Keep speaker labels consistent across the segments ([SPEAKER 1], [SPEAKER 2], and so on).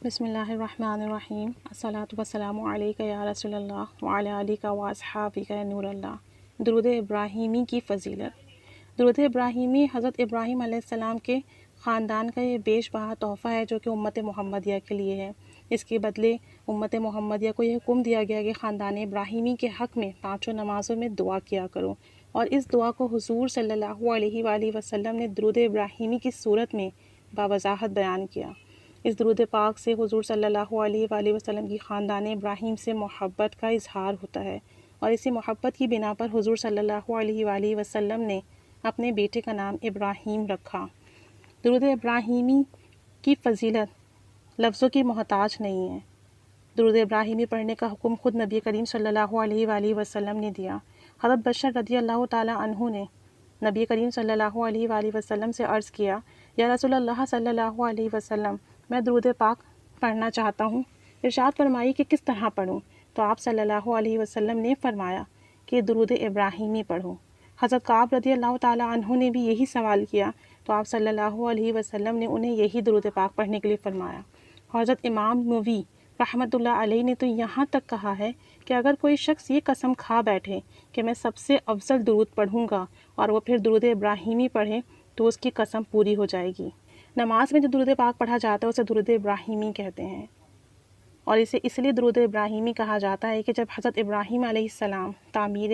[SPEAKER 1] بسم اللہ الرحمن الرحیم، الصلاۃ والسلام علیک یا رسول اللہ وعلی آلک و اصحابک یا نور اللہ۔ درود ابراہیمی کی فضیلت۔ درود ابراہیمی حضرت ابراہیم علیہ السلام کے خاندان کا یہ بیش بہا تحفہ ہے جو کہ امت محمدیہ کے لیے ہے۔ اس کے بدلے امت محمدیہ کو یہ حکم دیا گیا کہ خاندان ابراہیمی کے حق میں 5 نمازوں میں دعا کیا کرو، اور اس دعا کو حضور صلی اللہ علیہ وآلہ وسلم نے درود ابراہیمی کی صورت میں باوضاحت بیان کیا۔ اس درود پاک سے حضور صلی اللہ علیہ وآلہ وسلم کی خاندان ابراہیم سے محبت کا اظہار ہوتا ہے، اور اسی محبت کی بنا پر حضور صلی اللہ علیہ وآلہ وسلم نے اپنے بیٹے کا نام ابراہیم رکھا۔ درود ابراہیمی کی فضیلت لفظوں کی محتاج نہیں ہے۔ درود ابراہیمی پڑھنے کا حکم خود نبی کریم صلی اللہ علیہ وآلہ وسلم نے دیا۔ حضرت بشر رضی اللہ تعالی عنہ نے نبی کریم صلی اللہ علیہ وآلہ وسلم سے عرض کیا، یا رسول اللہ صلی اللہ علیہ وسلم، میں درود پاک پڑھنا چاہتا ہوں، ارشاد فرمائی کہ کس طرح پڑھوں؟ تو آپ صلی اللہ علیہ وسلم نے فرمایا کہ درود ابراہیمی پڑھو۔ حضرت کعب رضی اللہ تعالی عنہ نے بھی یہی سوال کیا، تو آپ صلی اللہ علیہ وسلم نے انہیں یہی درود پاک پڑھنے کے لیے فرمایا۔ حضرت امام نووی رحمۃ اللہ علیہ نے تو یہاں تک کہا ہے کہ اگر کوئی شخص یہ قسم کھا بیٹھے کہ میں سب سے افضل درود پڑھوں گا اور وہ پھر درود ابراہیمی پڑھے تو اس کی قسم پوری ہو جائے گی۔ نماز میں جو درود پاک پڑھا جاتا ہے اسے درود ابراہیمی کہتے ہیں، اور اسے اس لیے درود ابراہیمی کہا جاتا ہے کہ جب حضرت ابراہیم علیہ السلام تعمیر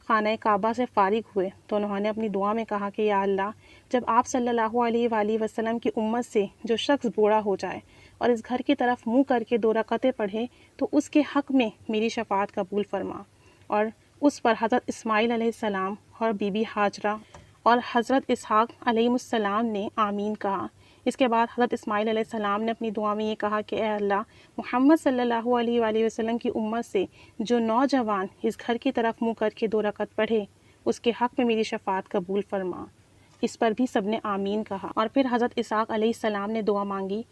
[SPEAKER 1] خانہ کعبہ سے فارغ ہوئے تو انہوں نے اپنی دعا میں کہا کہ یا اللہ، جب آپ صلی اللہ علیہ وآلہ وسلم کی امت سے جو شخص بوڑھا ہو جائے اور اس گھر کی طرف منہ کر کے 2 رکعتیں پڑھے تو اس کے حق میں میری شفاعت قبول فرما۔ اور اس پر حضرت اسماعیل علیہ السلام اور بی بی ہاجرہ اور حضرت اسحاق علیہ السلام نے آمین کہا۔ اس کے بعد حضرت اسماعیل علیہ السلام نے اپنی دعا میں یہ کہا کہ اے اللہ، محمد صلی اللہ علیہ وآلہ وسلم کی امت سے جو نوجوان اس گھر کی طرف منہ کر کے 2 رکعت پڑھے اس کے حق میں میری شفاعت قبول فرما۔ اس پر بھی سب نے آمین کہا، اور پھر حضرت اسحاق علیہ السلام نے دعا مانگی،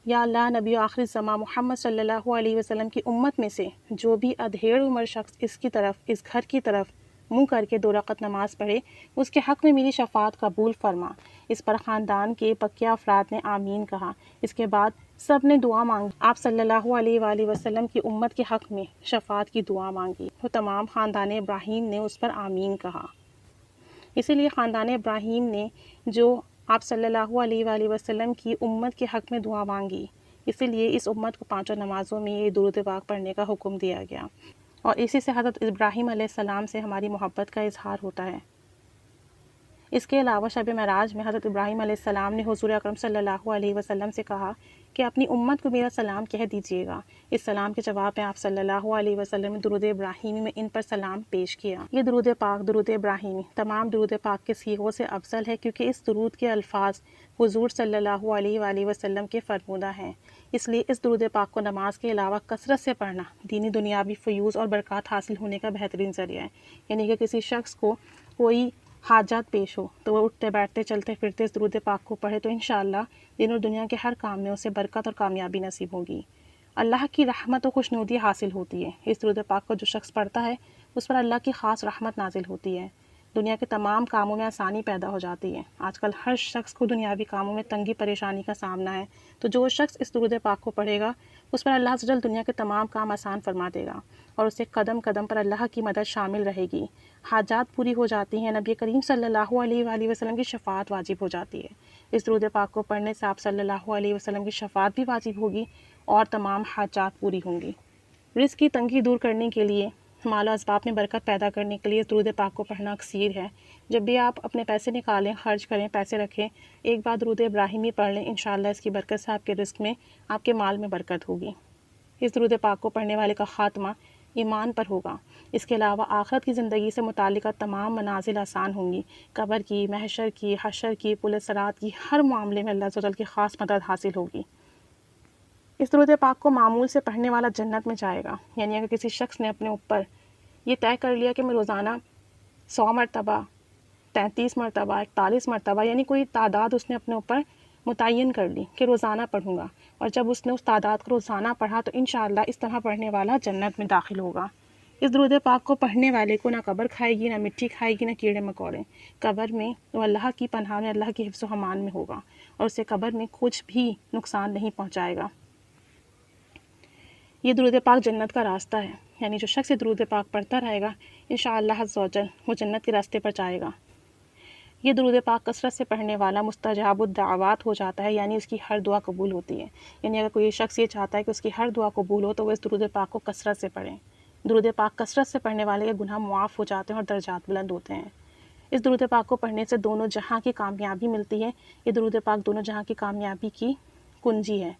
[SPEAKER 1] یا اللہ، نبی آخر الزمان محمد صلی اللہ علیہ وسلم کی امت میں سے جو بھی ادھیڑ عمر شخص اس گھر کی طرف منہ کر کے 2 رکعت نماز پڑھے اس کے حق میں میری شفاعت قبول فرما۔ اس پر خاندان کے پکے افراد نے آمین کہا۔ اس کے بعد سب نے دعا مانگی، آپ صلی اللہ علیہ وآلہ وسلم کی امت کے حق میں شفاعت کی دعا مانگی، تو تمام خاندان ابراہیم نے اس پر آمین کہا۔ اسی لیے خاندان ابراہیم نے جو آپ صلی اللہ علیہ وآلہ وسلم کی امت کے حق میں دعا مانگی، اسی لیے اس امت کو 5 نمازوں میں یہ درود پاک پڑھنے کا حکم دیا گیا، اور اسی سے حضرت ابراہیم علیہ السلام سے ہماری محبت کا اظہار ہوتا ہے۔ اس کے علاوہ شب معراج میں حضرت ابراہیم علیہ السلام نے حضور اکرم صلی اللہ علیہ وسلم سے کہا کہ اپنی امت کو میرا سلام کہہ دیجیے گا۔ اس سلام کے جواب میں آپ صلی اللہ علیہ وسلم نے درود ابراہیمی میں ان پر سلام پیش کیا۔ یہ درود پاک، درود ابراہیمی، تمام درود پاک کے صیغوں سے افضل ہے کیونکہ اس درود کے الفاظ حضور صلی اللہ علیہ وآلہ وسلم کے فرمودہ ہیں۔ اس لیے اس درود پاک کو نماز کے علاوہ کثرت سے پڑھنا دینی دنیاوی فیوز اور برکات حاصل ہونے کا بہترین ذریعہ ہے۔ یعنی کہ کسی شخص کو کوئی حاجات پیش ہو تو وہ اٹھتے بیٹھتے چلتے پھرتے اس درود پاک کو پڑھے تو انشاءاللہ دین اور دنیا کے ہر کام میں اسے برکت اور کامیابی نصیب ہوگی، اللہ کی رحمت و خوشنودی حاصل ہوتی ہے۔ اس درود پاک کو جو شخص پڑھتا ہے اس پر اللہ کی خاص رحمت نازل ہوتی ہے، دنیا کے تمام کاموں میں آسانی پیدا ہو جاتی ہے۔ آج کل ہر شخص کو دنیاوی کاموں میں تنگی پریشانی کا سامنا ہے، تو جو شخص اس درود پاک کو پڑھے گا اس پر اللہ عز و جل دنیا کے تمام کام آسان فرما دے گا، اور اسے قدم قدم پر اللہ کی مدد شامل رہے گی، حاجات پوری ہو جاتی ہیں، نبی کریم صلی اللہ علیہ وآلہ وسلم کی شفاعت واجب ہو جاتی ہے۔ اس درود پاک کو پڑھنے سے آپ صلی اللہ علیہ وسلم کی شفاعت بھی واجب ہوگی اور تمام حاجات پوری ہوں گی۔ رزق کی تنگی دور کرنے کے لیے، مال و اسباب میں برکت پیدا کرنے کے لیے اس درود پاک کو پڑھنا اکثیر ہے۔ جب بھی آپ اپنے پیسے نکالیں، خرچ کریں، پیسے رکھیں، ایک بار درود ابراہیمی پڑھ لیں، انشاءاللہ اس کی برکت سے آپ کے رزق میں، آپ کے مال میں برکت ہوگی۔ اس درود پاک کو پڑھنے والے کا خاتمہ ایمان پر ہوگا۔ اس کے علاوہ آخرت کی زندگی سے متعلقہ تمام منازل آسان ہوں گی، قبر کی، محشر کی، حشر کی، پل صراط کی، ہر معاملے میں اللہ عز و جل کی خاص مدد حاصل ہوگی۔ اس درود پاک کو معمول سے پڑھنے والا جنت میں جائے گا۔ یعنی اگر کسی شخص نے اپنے اوپر یہ طے کر لیا کہ میں روزانہ 100 مرتبہ، 33 مرتبہ، 41 مرتبہ، یعنی کوئی تعداد اس نے اپنے اوپر متعین کر لی کہ روزانہ پڑھوں گا، اور جب اس نے اس تعداد کو روزانہ پڑھا تو انشاءاللہ اس طرح پڑھنے والا جنت میں داخل ہوگا۔ اس درود پاک کو پڑھنے والے کو نہ قبر کھائے گی، نہ مٹی کھائے گی، نہ کیڑے مکوڑے۔ قبر میں وہ اللہ کی پناہ میں، اللہ کی حفظ و امان میں ہوگا، اور اسے قبر میں کچھ بھی نقصان نہیں پہنچائے گا۔ یہ درود پاک جنت کا راستہ ہے، یعنی جو شخص درود پاک پڑھتا رہے گا انشاءاللہ عز و جل وہ جنت کے راستے پر جائے گا۔ یہ درود پاک کثرت سے پڑھنے والا مستجاب الدعوات ہو جاتا ہے، یعنی اس کی ہر دعا قبول ہوتی ہے۔ یعنی اگر کوئی شخص یہ چاہتا ہے کہ اس کی ہر دعا قبول ہو تو وہ اس درود پاک کو کثرت سے پڑھیں۔ درود پاک کثرت سے پڑھنے والے کے گناہ معاف ہو جاتے ہیں اور درجات بلند ہوتے ہیں۔ اس درود پاک کو پڑھنے سے دونوں جہاں کی کامیابی ملتی ہے۔ یہ درود پاک دونوں جہاں کی کامیابی کی کنجی ہے۔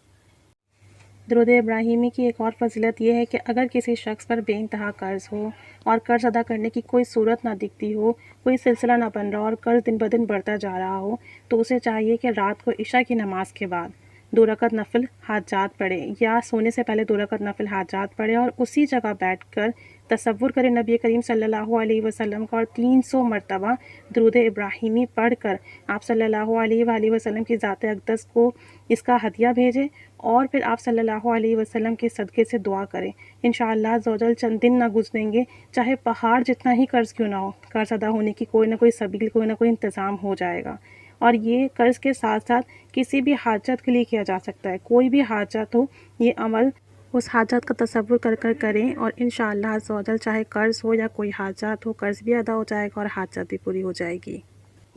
[SPEAKER 1] درود ابراہیمی کی ایک اور فضیلت یہ ہے کہ اگر کسی شخص پر بے انتہا قرض ہو اور قرض ادا کرنے کی کوئی صورت نہ دکھتی ہو، کوئی سلسلہ نہ بن رہا اور قرض دن بدن بڑھتا جا رہا ہو، تو اسے چاہیے کہ رات کو عشاء کی نماز کے بعد 2 رکعت نفل حاجات پڑھے یا سونے سے پہلے 2 رکعت نفل حاجات پڑھے اور اسی جگہ بیٹھ کر تصور کرے نبی کریم صلی اللہ علیہ وسلم کا اور 300 مرتبہ درود ابراہیمی پڑھ کر آپ صلی اللہ علیہ وآلہ وسلم کی ذات اقدس کو اس کا ہدیہ بھیجے اور پھر آپ صلی اللہ علیہ وسلم کے صدقے سے دعا کریں۔ انشاءاللہ عزوجل چند دن نہ گزریں گے، چاہے پہاڑ جتنا ہی قرض کیوں نہ ہو، قرض ادا ہونے کی کوئی نہ کوئی سبیل، کوئی نہ کوئی انتظام ہو جائے گا۔ اور یہ قرض کے ساتھ ساتھ کسی بھی حاجت کے لیے کیا جا سکتا ہے، کوئی بھی حاجت ہو، یہ عمل اس حاجت کا تصور کر کر کریں اور انشاءاللہ عزوجل چاہے قرض ہو یا کوئی حاجت ہو، قرض بھی ادا ہو جائے گا اور حاجت بھی پوری ہو جائے گی۔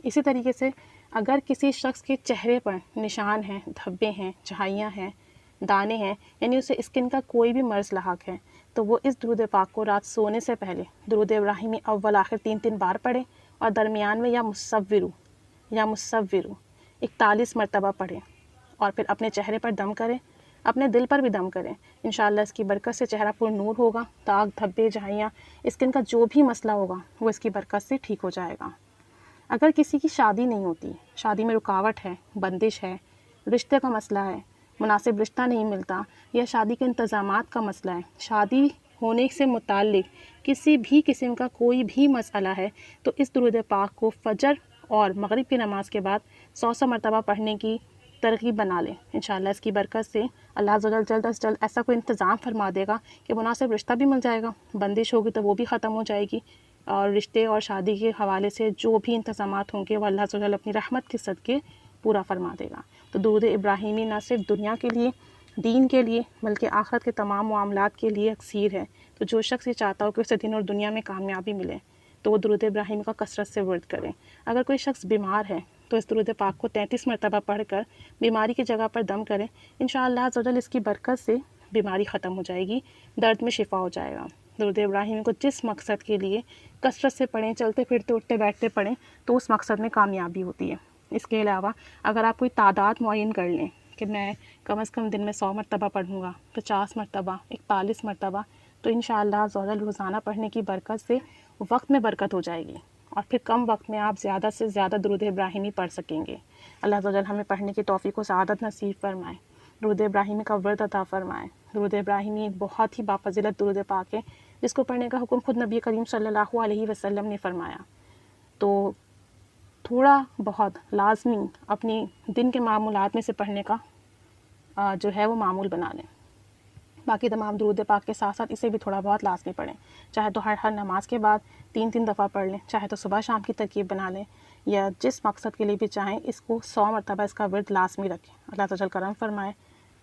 [SPEAKER 1] اسی طریقے سے اگر کسی شخص کے چہرے پر نشان ہیں، دھبے ہیں، جھائیاں ہیں، دانے ہیں، یعنی اسے اسکن کا کوئی بھی مرض لاحق ہے، تو وہ اس درود پاک کو رات سونے سے پہلے درود ابراہیمی اول آخر 3 بار پڑھے اور درمیان میں یا مصورو 41 مرتبہ پڑھیں اور پھر اپنے چہرے پر دم کریں، اپنے دل پر بھی دم کریں۔ انشاءاللہ اس کی برکت سے چہرہ پر نور ہوگا، داغ، دھبے، جھائیاں، اسکن کا جو بھی مسئلہ ہوگا وہ اس کی برکت سے ٹھیک ہو جائے گا۔ اگر کسی کی شادی نہیں ہوتی، شادی میں رکاوٹ ہے، بندش ہے، رشتے کا مسئلہ ہے، مناسب رشتہ نہیں ملتا یا شادی کے انتظامات کا مسئلہ ہے، شادی ہونے سے متعلق کسی بھی قسم کا کوئی بھی مسئلہ ہے، تو اس درود پاک کو فجر اور مغرب کی نماز کے بعد 100 مرتبہ پڑھنے کی ترغیب بنا لیں۔ انشاءاللہ اس کی برکت سے اللہ عز و جل جلد از جلد ایسا کوئی انتظام فرما دے گا کہ مناسب رشتہ بھی مل جائے گا، بندش ہوگی تو وہ بھی ختم ہو جائے گی، اور رشتے اور شادی کے حوالے سے جو بھی انتظامات ہوں گے وہ اللہ عز و جل اپنی رحمت کے صدقے پورا فرما دے گا۔ تو درود ابراہیمی نہ صرف دنیا کے لیے، دین کے لیے، بلکہ آخرت کے تمام معاملات کے لیے اکسیر ہے۔ تو جو شخص یہ چاہتا ہو کہ اسے دین اور دنیا میں کامیابی ملے تو وہ درود ابراہیمی کا کثرت سے ورد کرے۔ اگر کوئی شخص بیمار ہے تو اس درود پاک کو 33 مرتبہ پڑھ کر بیماری کی جگہ پر دم کریں۔ انشاءاللہ عز و جل اس کی برکت سے بیماری ختم ہو جائے گی، درد میں شفا ہو جائے گا۔ درود ابراہیمی کو جس مقصد کے لیے کثرت سے پڑھیں، چلتے پھرتے اٹھتے بیٹھتے پڑھیں، تو اس مقصد میں کامیابی ہوتی ہے۔ اس کے علاوہ اگر آپ کوئی تعداد معین کر لیں کہ میں کم از کم دن میں 100 مرتبہ پڑھوں گا، 50 مرتبہ، 41 مرتبہ، تو انشاءاللہ عز و جل روزانہ پڑھنے کی برکت سے وقت میں برکت ہو جائے گی اور پھر کم وقت میں آپ زیادہ سے زیادہ درود ابراہیمی پڑھ سکیں گے۔ اللہ عز و جل ہمیں پڑھنے کی توفیق و سعادت نصیب فرمائے، درود ابراہیمی کا ورد عطا فرمائے۔ درود ابراہیمی ایک بہت ہی بافضیلت درود پاک ہے جس کو پڑھنے کا حکم خود نبی کریم صلی اللہ علیہ وسلم نے فرمایا۔ تو تھوڑا بہت لازمی اپنی دن کے معمولات میں سے پڑھنے کا جو ہے وہ معمول بنا لیں۔ باقی تمام درود پاک کے ساتھ ساتھ اسے بھی تھوڑا بہت لازمی پڑھیں، چاہے تو ہر نماز کے بعد 3 دفعہ پڑھ لیں، چاہے تو صبح شام کی ترکیب بنا لیں، یا جس مقصد کے لیے بھی چاہیں اس کو 100 مرتبہ اس کا ورد لازمی رکھیں۔ اللہ تعالی کرم فرمائے،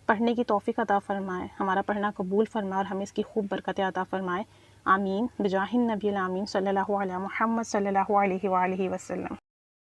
[SPEAKER 1] پڑھنے کی توفیق عطا فرمائے، ہمارا پڑھنا قبول فرمائے اور ہمیں اس کی خوب برکتیں عطا فرمائے۔ آمین بجاہ النبی الامین صلی اللہ علیہ محمد صلی اللہ علیہ وآلہ وسلم۔